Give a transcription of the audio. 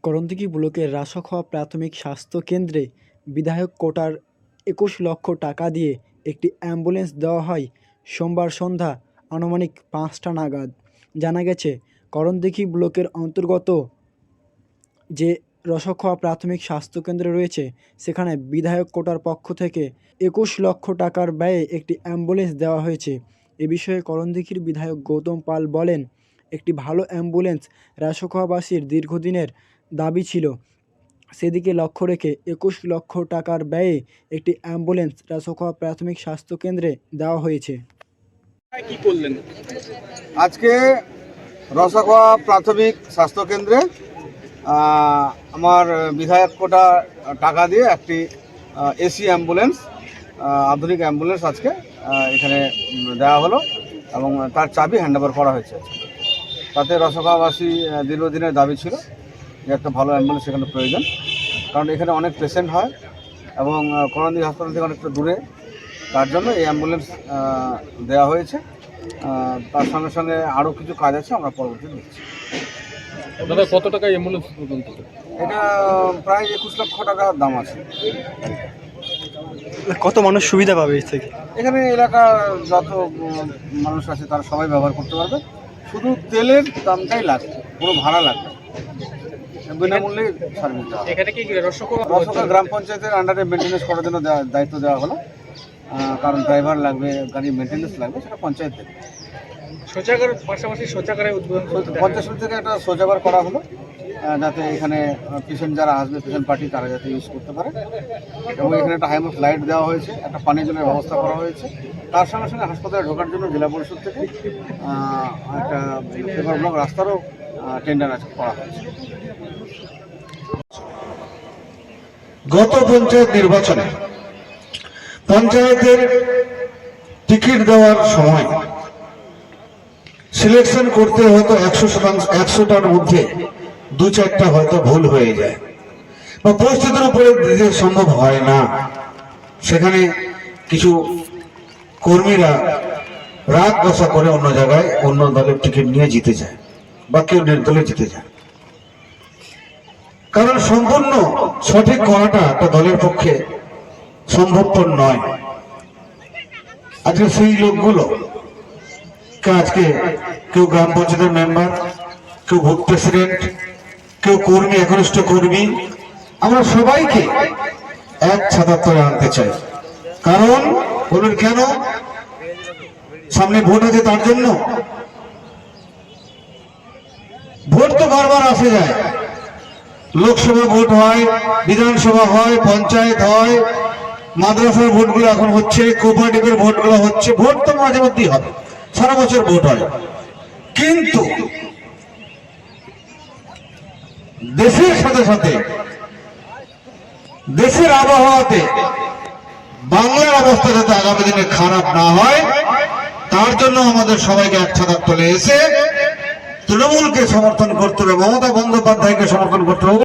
করণদিঘি ব্লকের রাসখোয়া প্রাথমিক স্বাস্থ্য কেন্দ্রে বিধায়ক কোটার ২১ লক্ষ টাকা দিয়ে একটি অ্যাম্বুলেন্স দেওয়া হয় সোমবার সন্ধ্যা আনুমানিক ৫টা নাগাদ। জানা গেছে, করণদিঘি ব্লকের অন্তর্গত যে রাসখোয়া প্রাথমিক স্বাস্থ্যকেন্দ্র রয়েছে, সেখানে বিধায়ক কোটার পক্ষ থেকে ২১ লক্ষ টাকার ব্যয়ে একটি অ্যাম্বুলেন্স দেওয়া হয়েছে। এ বিষয়ে করণদিঘির বিধায়ক গৌতম পাল বলেন, একটি ভালো অ্যাম্বুলেন্স রাসখোয়াবাসীর দীর্ঘদিনের দাবি ছিল। সেদিকে লক্ষ্য রেখে ২১ লক্ষ টাকার ব্যয়ে একটি অ্যাম্বুলেন্স রাসখোয়া প্রাথমিক স্বাস্থ্যকেন্দ্রে দেওয়া হয়েছে। কি করলেন আজকে রাসখোয়া প্রাথমিক স্বাস্থ্যকেন্দ্রে আমার বিধায়ক কোটা টাকা দিয়ে একটি এসি অ্যাম্বুলেন্স, আধুনিক অ্যাম্বুলেন্স আজকে এখানে দেওয়া হলো এবং তার চাবি হ্যান্ডওভার করা হয়েছে। তাতে রাসখোয়াবাসী দীর্ঘদিনের দাবি ছিল যে একটা ভালো অ্যাম্বুলেন্স এখানে প্রয়োজন, কারণ এখানে অনেক পেশেন্ট হয় এবং করণদিঘি হাসপাতাল থেকে অনেকটা দূরে, তার জন্য এই অ্যাম্বুলেন্স দেওয়া হয়েছে। তার সঙ্গে সঙ্গে আরও কিছু কাজ আছে, আমরা পরবর্তীতে দেখছি। দাদা, কত টাকা অ্যাম্বুলেন্স পর্যন্ত? এটা প্রায় ২১ লক্ষ টাকার দাম আছে। কত মানুষ সুবিধা পাবে এর থেকে? এখানে এলাকার যত মানুষ আছে তারা সবাই ব্যবহার করতে পারবে, শুধু তেলের দামটাই লাগবে, কোনো ভাড়া লাগবে না, বিনামূল্যে সার্ভিস দেওয়া। এখানে কি রাসখোয়া গ্রাম পঞ্চায়েতের আন্ডারে মেনটেন্যান্স করার জন্য দায়িত্ব দেওয়া হলো, কারণ ড্রাইভার লাগবে, গাড়ির মেনটেন্যান্স লাগবে, সেটা পঞ্চায়েত দেবে। শৌচাগার পাশাপাশি শৌচাগারের উদ্বোধন পঞ্চায়েত থেকে একটা শৌচাগার করা হলো, যাতে এখানে পেশেন্ট যারা আসবে, পেশেন্ট পার্টি, তারা যাতে ইউজ করতে পারে। এবং এখানে একটা হাইমাস লাইট দেওয়া হয়েছে, একটা পানীয় জলের ব্যবস্থা করা হয়েছে। তার সঙ্গে সঙ্গে হাসপাতালে ঢোকার জন্য জেলা পরিষদ থেকে একটা পেপার ব্লক রাস্তারও টেন্ডার আছে করা হয়েছে। গত পঞ্চায়েত নির্বাচনে পঞ্চায়েতের টিকিট দেওয়ার সময় সিলেকশন করতে হয়তো 100টার মধ্যে 2-4টা হয়তো ভুল হয়ে যায় বা পরিস্থিতির উপরে দিতে সম্ভব হয় না। সেখানে কিছু কর্মীরা রাগ বসা করে অন্য জায়গায় অন্য দলের টিকিট নিয়ে জিতে যায় বা কেউ নির্দলে জিতে যায়। কারণ সম্পূর্ণ সঠিক করাটা একটা দলের পক্ষে সম্ভবপর নয়। আজকে সেই লোকগুলো আজকে কেউ গ্রাম পঞ্চায়েতের মেম্বার, কেউ বুথ প্রেসিডেন্ট, কেউ কর্মী, একনিষ্ঠ কর্মী, আমরা সবাইকে এক ছাতার তলে আনতে চাই। কারণ বলুন কেন? সামনে ভোট আছে, তার জন্য। ভোট তো বারবার আসে যায়, লোকসভা ভোট হয়, বিধানসভা হয়, পঞ্চায়েত হয়, মাদ্রাসার ভোটগুলো এখন হচ্ছে, কোঅপারেটিভের ভোটগুলো হচ্ছে। ভোট তো মাঝে মধ্যেই হবে, সারা বছর ভোট হয়। কিন্তু দেশের সাথে সাথে দেশের আবহাওয়াতে বাংলার অবস্থা যাতে আগামী দিনে খারাপ না হয়, তার জন্য আমাদের সবাইকে এক ছাতার তলে এসে তৃণমূলকে সমর্থন করতে হবে, মমতা বন্দ্যোপাধ্যায়কে সমর্থন করতে হবে।